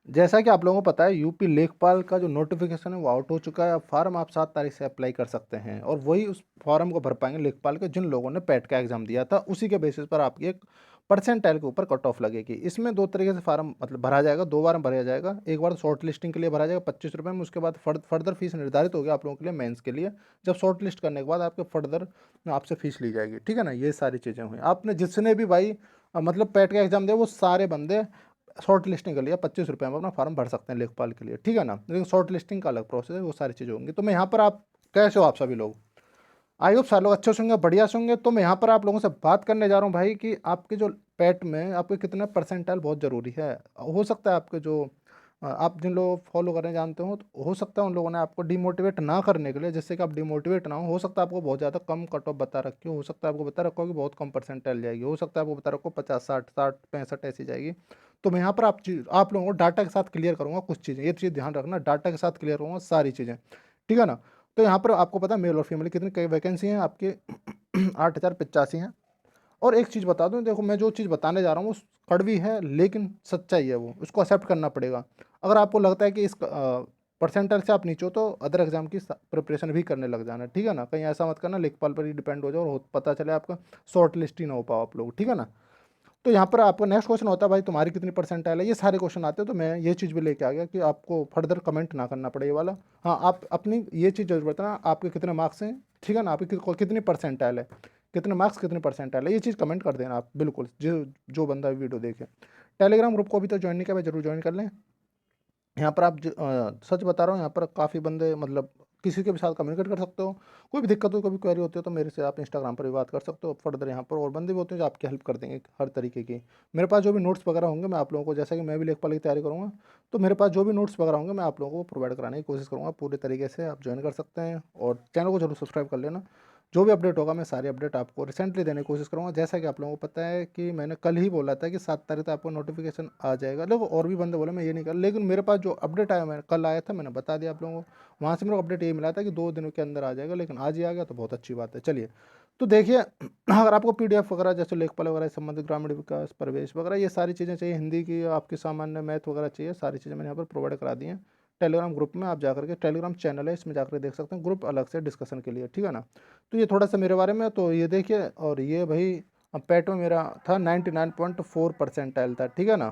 जैसा कि आप लोगों को पता है यूपी लेखपाल का जो नोटिफिकेशन है वो आउट हो चुका है। फॉर्म आप 7 तारीख से अप्लाई कर सकते हैं और वही उस फॉर्म को भर पाएंगे लेखपाल के जिन लोगों ने पैट का एग्जाम दिया था। उसी के बेसिस पर आपकी एक परसेंटाइल के ऊपर कट ऑफ लगेगी। इसमें दो तरीके से फॉर्म मतलब भरा जाएगा, दो बार भरा जाएगा। एक बार शॉर्ट लिस्टिंग के लिए भरा जाएगा 25 रुपये में, उसके बाद फर्दर फीस निर्धारित होगी आप लोगों के लिए मेंस के लिए। जब शॉर्ट लिस्ट करने के बाद आपके फर्दर आपसे फीस ली जाएगी, ठीक है ना। ये सारी चीज़ें हुई। आपने जिसने भी भाई मतलब पैट का एग्जाम दिया वो सारे बंदे शॉर्ट लिस्टिंग के लिए 25 रुपये में अपना फॉर्म भर सकते हैं लेखपाल के लिए, ठीक है ना। लेकिन शॉर्ट लिस्टिंग का अलग प्रोसेस है, वो सारी चीज़ें होंगी। तो मैं यहाँ पर आप कैसे हो आप सभी लोग, आई होप सारे लोग अच्छे होंगे, बढ़िया से होंगे। तो मैं यहाँ पर आप लोगों से बात करने जा रहा हूँ भाई कि आपके जो पैट में आपके कितने परसेंटाइल बहुत ज़रूरी है। हो सकता है आपके जो आप जिन लोग फॉलो करने जानते हो तो हो सकता है उन लोगों ने आपको डिमोटिवेट ना करने के लिए, जिससे कि आप डिमोटिवेट ना हो सकता है आपको बहुत ज़्यादा कम कट ऑफ बता रखी हो सकता है आपको बता रखा हो कि बहुत कम परसेंटाइल जाएगी, हो सकता है आपको बता रखो 50 60 60 65 ऐसी जाएगी। तो मैं यहाँ पर आप लोगों को डाटा के साथ क्लियर करूँगा कुछ चीज़ें, ये चीज़ ध्यान रखना, डाटा के साथ क्लियर करूँगा सारी चीज़ें, ठीक है ना। तो यहाँ पर आपको पता है मेल और फीमेल कितनी कई वैकेंसी हैं आपके 8,085 हैं। और एक चीज़ बता दूं, देखो मैं जो चीज़ बताने जा रहा हूँ वो कड़वी है लेकिन सच्चाई है, वो उसको एक्सेप्ट करना पड़ेगा। अगर आपको लगता है कि इस परसेंटेज से आप नीचे हो तो अदर एग्जाम की प्रिपरेशन भी करने लग जाना, ठीक है ना। कहीं ऐसा मत करना लेखपाल पर ही डिपेंड हो जाओ और पता चले आपका शॉर्ट लिस्ट ही ना हो पाओ आप लोग, ठीक है ना। तो यहाँ पर आपका नेक्स्ट क्वेश्चन होता है भाई तुम्हारी कितनी परसेंटाइल है, ये सारे क्वेश्चन आते हैं। तो मैं ये चीज़ भी लेके आ गया कि आपको फर्दर कमेंट ना करना पड़े ये वाला। हाँ, आप अपनी ये चीज़ जरूर बताना आपके कितने मार्क्स हैं, ठीक है ना, आपकी कितनी परसेंटाइल है, कितने मार्क्स कितनी परसेंटाइल है, ये चीज़ कमेंट कर देना आप बिल्कुल, जो जो बंदा वीडियो देखे। टेलीग्राम ग्रुप को भी तो ज्वाइन नहीं किया भाई, जरूर ज्वाइन कर लें। यहाँ पर आप सच बता रहा हूँ, यहाँ पर काफ़ी बंदे मतलब किसी के भी साथ कम्युनिकेट कर सकते हो। कोई भी दिक्कत हो, कोई भी क्वेरी होती है तो मेरे से आप इंस्टाग्राम पर भी बात कर सकते हो। फर्दर यहाँ पर और बंदे भी होते हैं जो आपकी हेल्प कर देंगे हर तरीके की। मेरे पास जो भी नोट्स वगैरह होंगे मैं आप लोगों को, जैसा कि मैं भी लेखपाल की तैयारी करूँगा, तो मेरे पास जो भी नोट्स वगैरह होंगे मैं आप लोगों को प्रोवाइड कराने की कोशिश करूँगा पूरे तरीके से। आप ज्वाइन कर सकते हैं और चैनल को जरूर सब्सक्राइब कर लेना। जो भी अपडेट होगा मैं सारी अपडेट आपको रिसेंटली देने की कोशिश करूँगा। जैसा कि आप लोगों को पता है कि मैंने कल ही बोला था कि 7 तारीख तक आपको नोटिफिकेशन आ जाएगा। देखो और भी बंदे बोले मैं ये नहीं कर, लेकिन मेरे पास जो अपडेट आया मैं कल आया था मैंने बता दिया आप लोगों को। वहाँ से मेरे को अपडेट ये मिला था कि 2 दिनों के अंदर आ जाएगा, लेकिन आज ही आ गया तो बहुत अच्छी बात है। चलिए तो देखिए अगर आपको पीडीएफ वगैरह जैसे लेखपाल वगैरह से संबंधित ग्रामीण विकास प्रवेश वगैरह ये सारी चीज़ें चाहिए, हिंदी की आपकी सामान्य मैथ वगैरह चाहिए, सारी चीज़ें मैंने यहाँ पर प्रोवाइड करा दी हैं। टेलीग्राम ग्रुप में आप जाकर के, टेलीग्राम चैनल है इसमें जाकर देख सकते हैं, ग्रुप अलग से डिस्कशन के लिए, ठीक है ना। तो ये थोड़ा सा मेरे बारे में, तो ये देखिए। और ये भाई पेट में मेरा था 99.4 परसेंटाइल था, ठीक है ना।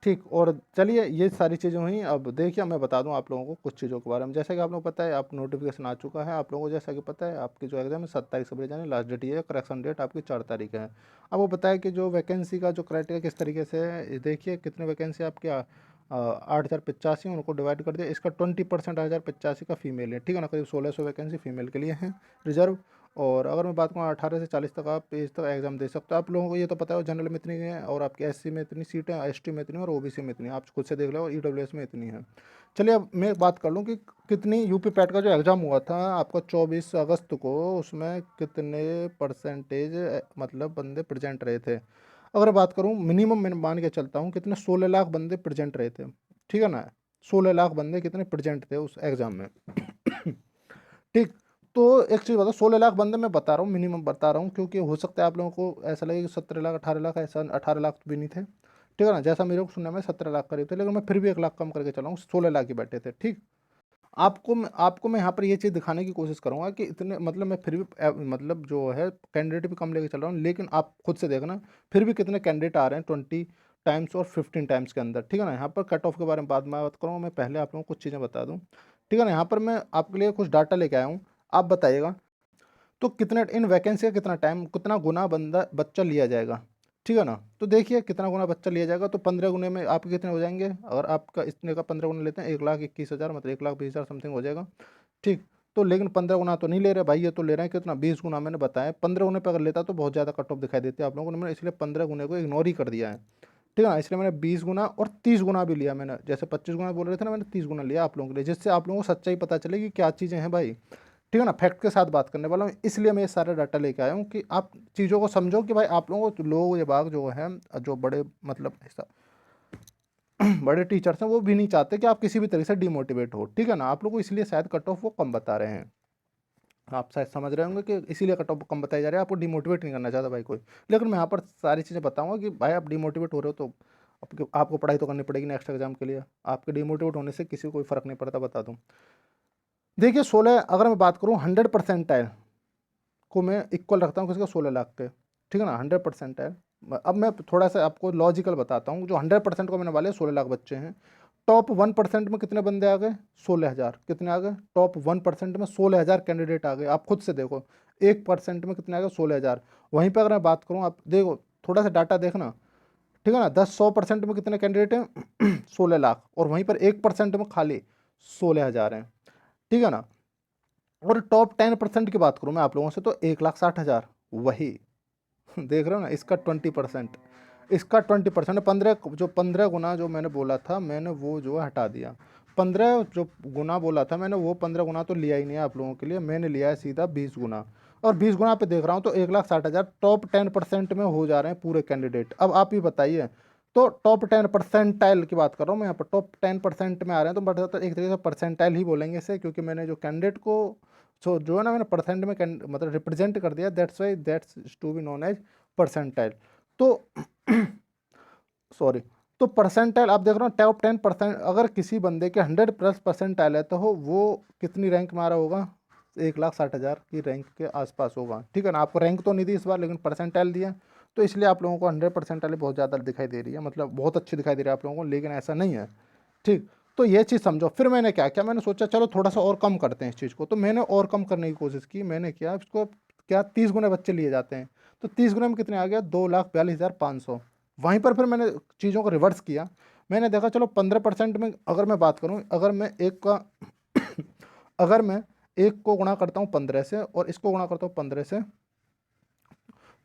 ठीक, और चलिए ये सारी चीज़ें हुई। अब देखिए मैं बता दूं आप लोगों को कुछ चीज़ों के बारे में। जैसा कि आप लोगों को पता है आप नोटिफिकेशन आ चुका है आप लोगों को, जैसा कि पता है आपकी जो एग्जाम है 7 तारीख से भरे जाने, लास्ट डेट ये है, करेक्शन डेट आपकी 4 तारीख है। अब वो बताया कि जो वैकेंसी का जो क्राइटेरिया किस तरीके से है, ये देखिए कितने वैकेंसी आपके 8,085, उनको डिवाइड कर दिया। इसका 20% 8,085 का फीमेल है, ठीक है ना, करीब 1,600 वैकेंसी फीमेल के लिए है रिजर्व। और अगर मैं बात करूँ 18 से 40 तक आप एज तक एग्जाम दे सकते हो। आप लोगों को ये तो पता है जनरल में इतनी है और आपके एससी में इतनी सीटें, एसटी में इतनी और ओबीसी में इतनी, आप खुद से देख लो, और ईडब्ल्यूएस में इतनी है। चलिए अब मैं बात कर लूँ कि कितनी यूपी पैट का जो एग्ज़ाम हुआ था आपका 24 अगस्त को, उसमें कितने परसेंटेज मतलब बंदे प्रेजेंट रहे थे। अगर बात करूँ मिनिमम मैं मान के चलता हूँ कितने 16 लाख बंदे प्रेजेंट रहे थे, ठीक है ना। 16 लाख बंदे कितने प्रेजेंट थे उस एग्ज़ाम में ठीक। तो एक चीज़ बताओ, 16 लाख बंदे मैं बता रहा हूँ, मिनिमम बता रहा हूँ, क्योंकि हो सकता है आप लोगों को ऐसा लगे कि 17 लाख 18 लाख, ऐसा 18 लाख भी नहीं थे, ठीक है ना। जैसा मेरे को सुनने में 17 लाख करीब थे, लेकिन मैं फिर भी 1 लाख कम करके चला हूँ, 16 लाख ही बैठे थे, ठीक। आपको मैं यहाँ पर ये चीज़ दिखाने की कोशिश करूँगा कि इतने मतलब मैं फिर भी मतलब जो है कैंडिडेट भी कम लेके चल रहा हूँ, लेकिन आप खुद से देखना फिर भी कितने कैंडिडेट आ रहे हैं 20 टाइम्स और 15 टाइम्स के अंदर, ठीक है ना। यहाँ पर कट ऑफ के बारे में बाद में बात करूँगा, मैं पहले आप लोगों को कुछ चीज़ें बता दूँ, ठीक है ना। यहाँ पर मैं आपके लिए कुछ डाटा लेके आया हूँ, आप बताइएगा तो कितने इन वैकेंसी का कितना टाइम कितना गुना बंदा बच्चा लिया जाएगा, ठीक है ना। तो देखिए कितना गुना बच्चा लिया जाएगा, तो 15 गुने में आपके कितने हो जाएंगे, अगर आपका इतने का 15 गुना लेते हैं 1,21,000 मतलब 1,20,000 समथिंग हो जाएगा, ठीक। तो लेकिन 15 गुना तो नहीं ले रहे भाई, ये तो ले रहे हैं कितना 20 गुना, मैंने बताया 15 गुने पर अगर लेता तो बहुत ज़्यादा कट ऑफ दिखाई देती है आप लोगों को, मैंने इसलिए 15 गुने को इग्नोर ही कर दिया है, ठीक है ना। इसलिए मैंने 20 गुना और 30 गुना भी लिया, मैंने जैसे 25 गुना बोल रहे थे ना, मैंने 30 गुना लिया आप लोगों के लिए, जिससे आप लोगों को सच्चाई पता चले कि क्या चीज़ें हैं भाई, ठीक है ना। फैक्ट के साथ बात करने वाला हूँ, इसलिए मैं ये सारा डाटा लेके आया हूँ कि आप चीज़ों को समझो कि भाई आप लोगों को लोग ये बाग जो है, जो बड़े मतलब बड़े टीचर्स हैं वो भी नहीं चाहते कि आप किसी भी तरीके से डिमोटिवेट हो, ठीक है ना। आप लोग को इसलिए शायद कट ऑफ वो कम बता रहे हैं, आप शायद समझ रहे होंगे कि इसीलिए कट ऑफ कम बताए जा रहे हैं, आपको डिमोटिवेट नहीं करना चाहता भाई कोई। लेकिन मैं यहाँ पर सारी चीज़ें बताऊंगा कि भाई आप डिमोटिवेट हो रहे हो तो आपके आपको पढ़ाई तो करनी पड़ेगी नेक्स्ट एग्जाम के लिए। आपके डिमोटिवेट होने से किसी को कोई फ़र्क नहीं पड़ता, बता दूँ। देखिए 16, अगर मैं बात करूँ 100 परसेंटाइल को मैं इक्वल रखता हूँ किसका, 16 लाख के, ठीक है ना, 100 परसेंटाइल। अब मैं थोड़ा सा आपको लॉजिकल बताता हूँ, जो 100% को मैंने वाले 16 लाख बच्चे हैं, टॉप 1% में कितने बंदे आ गए, 16,000। कितने आ गए, टॉप 1% में 16,000 कैंडिडेट आ गए। आप खुद से देखो 1% में कितने आ गए, 16,000। वहीं पर अगर मैं बात करूँ, आप देखो थोड़ा सा डाटा देखना, ठीक है ना, 10-100% में कितने कैंडिडेट हैं 16 लाख, और वहीं पर 1% में खाली 16,000 हैं, ठीक है ना। और टॉप 10% की बात करूँ मैं आप लोगों से, तो 1,60,000 वही देख रहे हो ना, इसका 20%, इसका 20%, 15, जो 15 गुना जो मैंने बोला था, मैंने वो जो है हटा दिया। 15 जो गुना बोला था मैंने, वो 15 गुना तो लिया ही नहीं है आप लोगों के लिए, मैंने लिया है सीधा 20 गुना। और 20 गुना पे देख रहा हूँ तो 1,60,000 टॉप 10% में हो जा रहे हैं पूरे कैंडिडेट। अब आप ही बताइए, तो टॉप 10% की बात कर रहा हूँ मैं यहाँ पर, टॉप 10% में आ रहे हैं, तो बट एक तरीके से परसेंटाइल ही बोलेंगे इसे, क्योंकि मैंने जो कैंडिडेट को जो है ना, मैंने परसेंट में मतलब रिप्रेजेंट कर दिया, that's why that's to be known as percentile. तो सॉरी, तो परसेंटाइल आप देख रहे हो, टॉप 10%, अगर किसी बंदे के 100+ परसेंटाइल है तो वो कितनी रैंक में आ रहा होगा, 1,60,000 की रैंक के आसपास होगा, ठीक है ना। आपको रैंक तो नहीं दी इस बार, लेकिन परसेंटाइल दिया, तो इसलिए आप लोगों को 100% बहुत ज़्यादा दिखाई दे रही है, मतलब बहुत अच्छी दिखाई दे रही है आप लोगों को, लेकिन ऐसा नहीं है, ठीक। तो ये चीज़ समझो। फिर मैंने क्या किया, मैंने सोचा चलो थोड़ा सा और कम करते हैं इस चीज़ को, तो मैंने और कम करने की कोशिश की। मैंने किया इसको, क्या 30 गुना बच्चे लिए जाते हैं, तो 30 गुना में कितने आ गया, 2,42,500। वहीं पर फिर मैंने चीज़ों को रिवर्स किया। मैंने देखा चलो 15% में अगर मैं बात करूँ, अगर मैं एक का अगर मैं एक को गुणा करता हूँ 15 से और इसको गुणा करता हूँ 15 से,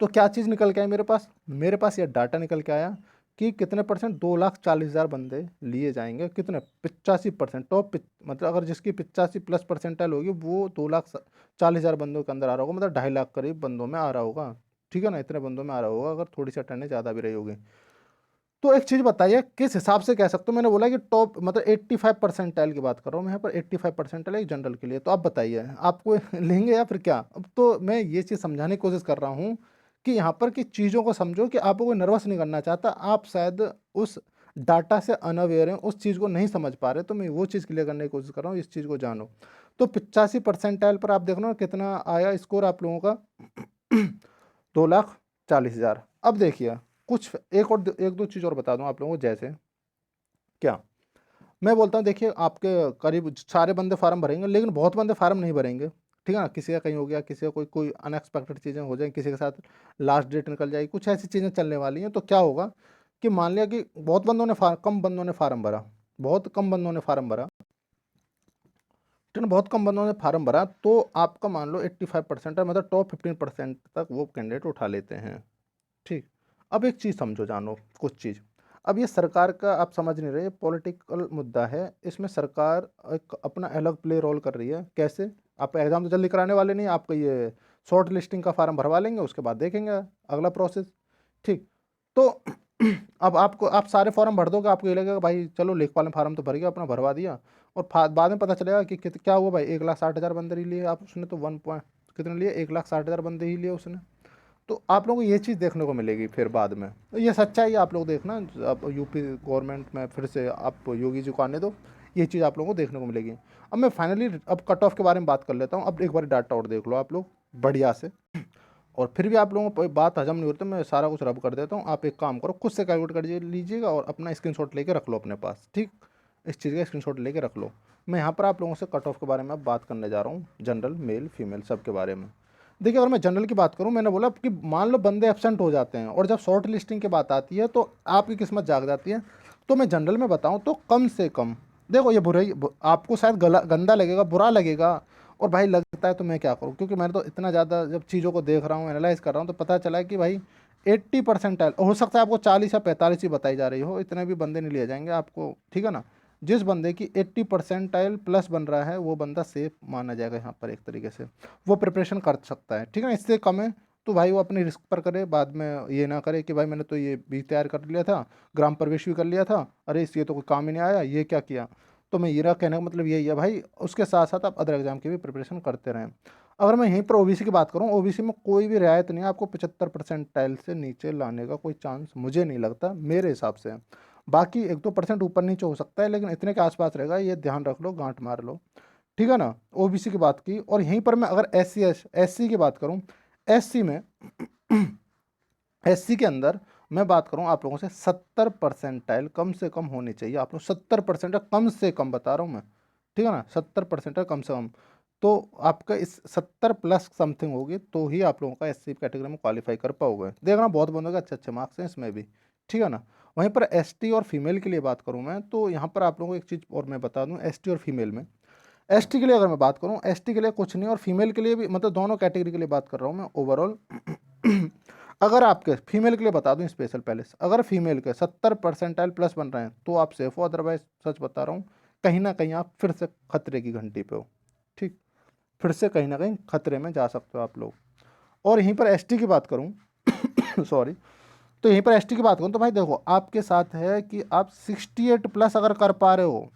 तो क्या चीज़ निकल के आई मेरे पास, मेरे पास ये डाटा निकल के आया कि कितने परसेंट, 2,40,000 बंदे लिए जाएंगे, कितने, 85%। मतलब अगर जिसकी 85+ परसेंटाइल होगी वो 2,40,000 बंदों के अंदर आ रहा होगा, मतलब 2.5 लाख करीब बंदों में आ रहा होगा, ठीक है ना, इतने बंदों में आ रहा होगा, अगर थोड़ी सी अटेंडेंस ज़्यादा भी रही होगी। तो एक चीज़ बताइए किस हिसाब से कह सकते हो, मैंने बोला कि टॉप मतलब 85% की बात कर रहा हूँ मैं यहाँ पर, 85% एक जनरल के लिए। तो आप बताइए आपको लेंगे या फिर क्या। अब तो मैं ये चीज़ समझाने की कोशिश कर रहा हूँ कि यहाँ पर कि चीज़ों को समझो, कि आपको कोई नर्वस नहीं करना चाहता, आप शायद उस डाटा से अनअवेयर हैं, उस चीज़ को नहीं समझ पा रहे, तो मैं वो चीज़ क्लियर करने की कोशिश कर रहा हूँ, इस चीज़ को जानो। तो 85% पर आप देख लो कितना आया स्कोर आप लोगों का 2,40,000। अब देखिए कुछ एक दो चीज़ और बता दूं आप लोगों को, जैसे क्या मैं बोलता हूँ, देखिए आपके करीब सारे बंदे फार्म भरेंगे, लेकिन बहुत बंदे फार्म नहीं भरेंगे, ठीक है ना। किसी का कहीं हो गया, किसी का कोई अनएक्सपेक्टेड चीज़ें हो जाए, किसी के साथ लास्ट डेट निकल जाएगी, कुछ ऐसी चीज़ें चलने वाली हैं। तो क्या होगा कि मान लिया कि बहुत बंदों ने कम बंदों ने फार्म भरा, बहुत कम बंदों ने फार्म भरा, ठीक है, बहुत कम बंदों ने फार्म भरा, तो आपका मान लो 85% है, मतलब टॉप 15% तक वो कैंडिडेट उठा लेते हैं, ठीक। अब एक चीज़ समझो, जानो कुछ चीज़। अब ये सरकार का आप समझ नहीं रहे, पॉलिटिकल मुद्दा है, इसमें सरकार एक अपना अलग प्ले रोल कर रही है। कैसे, आप एग्ज़ाम तो जल्दी कराने वाले नहीं, आपका ये शॉर्ट लिस्टिंग का फार्म भरवा लेंगे, उसके बाद देखेंगे अगला प्रोसेस, ठीक। तो अब आपको, आप सारे फॉर्म भर दोगे, आपको ये लगेगा भाई चलो लेखपाल ने फार्म तो भर गया, अपना भरवा दिया, और बाद में पता चलेगा कि क्या हुआ भाई, 1,60,000 बंदे ही लिए आप उसने, तो 1 कितने लिए, 1,60,000 बंदे ही लिए उसने। तो आप लोगों को ये चीज़ देखने को मिलेगी फिर बाद में, तो ये सच्चाई है, आप लोग देखना। अब यूपी गवर्नमेंट में फिर से आप योगी जी को आने दो, ये चीज़ आप लोगों को देखने को मिलेगी। अब मैं फाइनली अब कट ऑफ के बारे में बात कर लेता हूँ। अब एक बार डाटा और देख लो आप लोग बढ़िया से, और फिर भी आप लोगों को बात हजम नहीं होती तो मैं सारा कुछ रब कर देता हूँ। आप एक काम करो, खुद से कैलकुलेट कर लीजिएगा और अपना स्क्रीनशॉट लेके रख लो अपने पास, ठीक। इस चीज़ का स्क्रीनशॉट लेके रख लो। मैं यहाँ पर आप लोगों से कट ऑफ के बारे में अब बात करने जा रहा हूँ, जनरल मेल फीमेल सब के बारे में। देखिए अगर मैं जनरल की बात करूँ, मैंने बोला कि मान लो बंदे एब्सेंट हो जाते हैं, और जब शॉर्ट लिस्टिंग की बात आती है तो आपकी किस्मत जाग जाती है। तो मैं जनरल में बताऊँ तो कम से कम, देखो ये आपको शायद गंदा लगेगा, बुरा लगेगा, और भाई लगता है तो मैं क्या करूँ, क्योंकि मैंने तो इतना ज़्यादा जब चीज़ों को देख रहा हूँ, एनालाइज कर रहा हूँ, तो पता चला है कि भाई 80% हो सकता है आपको 40 या 45 ही बताई जा रही हो, इतने भी बंदे नहीं लिए जाएंगे आपको, ठीक है ना। जिस बंदे की 80% प्लस बन रहा है वो बंदा सेफ माना जाएगा यहाँ पर, एक तरीके से वो प्रिपरेशन कर सकता है, ठीक है ना। इससे कम है तो भाई वो अपनी रिस्क पर करे, बाद में ये ना करे कि भाई मैंने तो ये भी तैयार कर लिया था, ग्राम प्रवेश भी कर लिया था, अरे इस ये तो कोई काम ही नहीं आया, ये क्या किया। तो मैं मेरा कहने का मतलब यही है भाई, उसके साथ साथ आप अदर एग्जाम की भी प्रिपरेशन करते रहें। अगर मैं यहीं पर ओबीसी की बात करूं, ओबीसी में कोई भी रियायत नहीं है, आपको 75% से नीचे लाने का कोई चांस मुझे नहीं लगता मेरे हिसाब से। बाकी 1-2% ऊपर नीचे हो सकता है, लेकिन इतने के आसपास रहेगा, ये ध्यान रख लो, गांठ मार लो, ठीक है ना। ओबीसी की बात की, और यहीं पर मैं अगर एससी की बात करूं, एससी में एससी के अंदर मैं बात करूं आप लोगों से, 70% कम से कम होनी चाहिए। आप लोग 70% कम से कम बता रहा हूं मैं, ठीक है ना, 70% कम से कम। तो आपका इस 70 प्लस समथिंग होगी तो ही आप लोगों का एससी कैटेगरी में क्वालिफाई कर पाओगे। देखना बहुत बंदों के अच्छे अच्छे मार्क्स हैं इसमें भी, ठीक है ना। वहीं पर एसटी और फीमेल के लिए बात करूं मैं, तो यहाँ पर आप लोगों को एक चीज़ और मैं बता दूं, एसटी और फीमेल में, एसटी के लिए अगर मैं बात करूं, एसटी के लिए कुछ नहीं, और फीमेल के लिए भी, मतलब दोनों कैटेगरी के लिए बात कर रहा हूं मैं ओवरऑल। अगर आपके फीमेल के लिए बता दूं स्पेशल पहले से, अगर फीमेल के 70% प्लस बन रहे हैं तो आप सेफ हो, अदरवाइज सच बता रहा हूँ, कहीं ना कहीं आप फिर से खतरे की घंटी पे हो, ठीक, फिर से कहीं ना कहीं खतरे में जा सकते हो आप लोग। और यहीं पर एसटी की बात करूँ सॉरी, तो यहीं पर एसटी की बात करूँ तो भाई देखो, आपके साथ है कि आप 68 प्लस अगर कर पा रहे हो,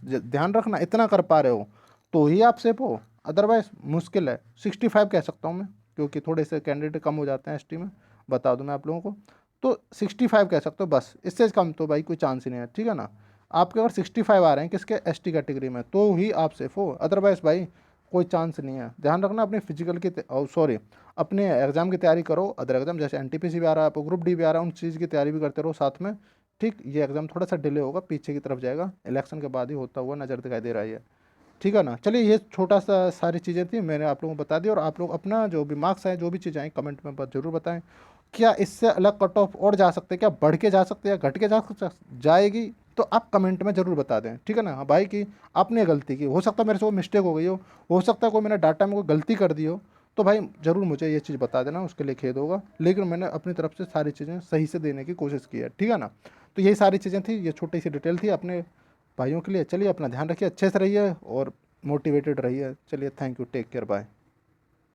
ध्यान रखना इतना कर पा रहे हो तो ही आप सेफ हो, अदरवाइज मुश्किल है। 65 कह सकता हूँ मैं, क्योंकि थोड़े से कैंडिडेट कम हो जाते हैं एसटी में, बता दूं मैं आप लोगों को, तो 65 कह सकते हो बस, इससे कम तो भाई कोई चांस ही नहीं है, ठीक है ना। आपके अगर 65 आ रहे हैं किसके, एसटी कैटेगरी में, तो ही आप सेफ हो, अदरवाइज भाई कोई चांस नहीं है। ध्यान रखना, अपने फिजिकल की सॉरी, अपने एग्जाम की तैयारी करो, अदर एग्जाम जैसे एनटीपीसी भी आ रहा है, आपको ग्रुप डी भी आ रहा है, उन चीज़ की तैयारी भी करते रहो साथ में, ठीक। ये एग्ज़ाम थोड़ा सा डिले होगा, पीछे की तरफ जाएगा, इलेक्शन के बाद ही होता हुआ नज़र दिखाई दे रहा है ये, ठीक है ना। चलिए, ये छोटा सा सारी चीज़ें थी, मैंने आप लोगों को बता दी, और आप लोग अपना जो भी मार्क्स आए, जो भी चीज़ें आई, कमेंट में जरूर बताएं। क्या इससे अलग कट ऑफ और जा सकते हैं, क्या बढ़ के जा सकते हैं या घट के जाएगी, तो आप कमेंट में ज़रूर बता दें, ठीक है ना। हाँ भाई, कि आपने गलती की, हो सकता है मेरे से वो मिस्टेक हो गई हो सकता है कोई मैंने डाटा में कोई गलती कर दी हो, तो भाई ज़रूर मुझे ये चीज़ बता देना, उसके लिए खेद होगा, लेकिन मैंने अपनी तरफ से सारी चीज़ें सही से देने की कोशिश की है, ठीक है ना। तो यही सारी चीज़ें थी, ये छोटी सी डिटेल थी अपने भाइयों के लिए। चलिए, अपना ध्यान रखिए, अच्छे से रहिए और मोटिवेटेड रहिए। चलिए, thank you, take care, bye.